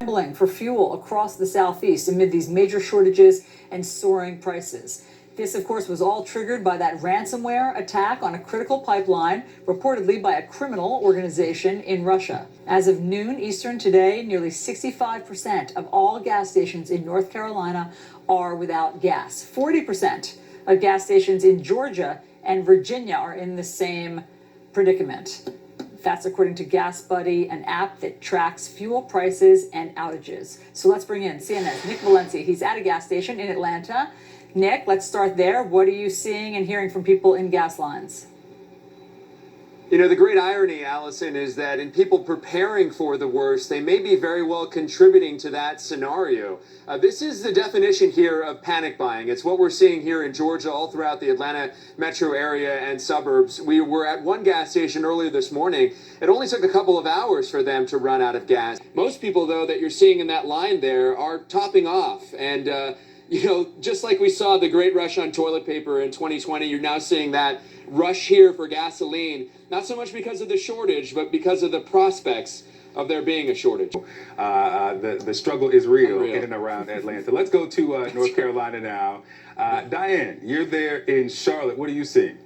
For fuel across the Southeast amid these major shortages and soaring prices. This, of course, was all triggered by that ransomware attack on a critical pipeline, reportedly by a criminal organization in Russia. As of noon Eastern today, nearly 65% of all gas stations in North Carolina are without gas. 40% of gas stations in Georgia and Virginia are in the same predicament. That's according to GasBuddy, an app that tracks fuel prices and outages. So let's bring in CNN's Nick Valencia. He's at a gas station in Atlanta. Nick, let's start there. What are you seeing and hearing from people in gas lines? You know, the great irony, Allison, is that in people preparing for the worst, they may be very well contributing to that scenario. This is the definition here of panic buying. It's what we're seeing here in Georgia, all throughout the Atlanta metro area and suburbs. We were at one gas station earlier this morning. It only took a couple of hours for them to run out of gas. Most people, though, that you're seeing in that line there are topping off. And, you know, just like we saw the great rush on toilet paper in 2020, you're now seeing that rush here for gasoline, not so much because of the shortage, but because of the prospects of there being a shortage. The struggle is real in and around Atlanta. Let's go to North Carolina now. Diane, you're there in Charlotte. What are you seeing?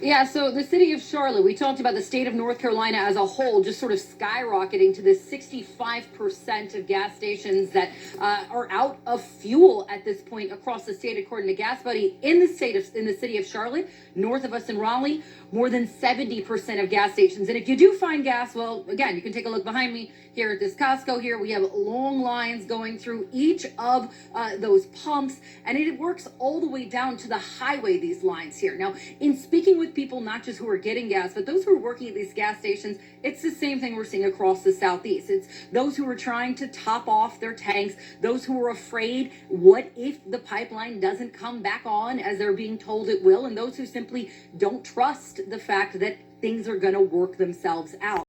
Yeah, so the city of Charlotte, we talked about the state of North Carolina as a whole, just sort of skyrocketing to this 65% of gas stations that are out of fuel at this point across the state, according to GasBuddy. In the city of Charlotte, north of us in Raleigh, more than 70% of gas stations. And if you do find gas, well, again, you can take a look behind me here at this Costco here. We have long lines going through each of those pumps, and it works all the way down to the highway, these lines here. Now, in speaking with people, not just who are getting gas, but those who are working at these gas stations, it's the same thing we're seeing across the Southeast. It's those who are trying to top off their tanks, those who are afraid, what if the pipeline doesn't come back on as they're being told it will, and those who simply don't trust the fact that things are going to work themselves out.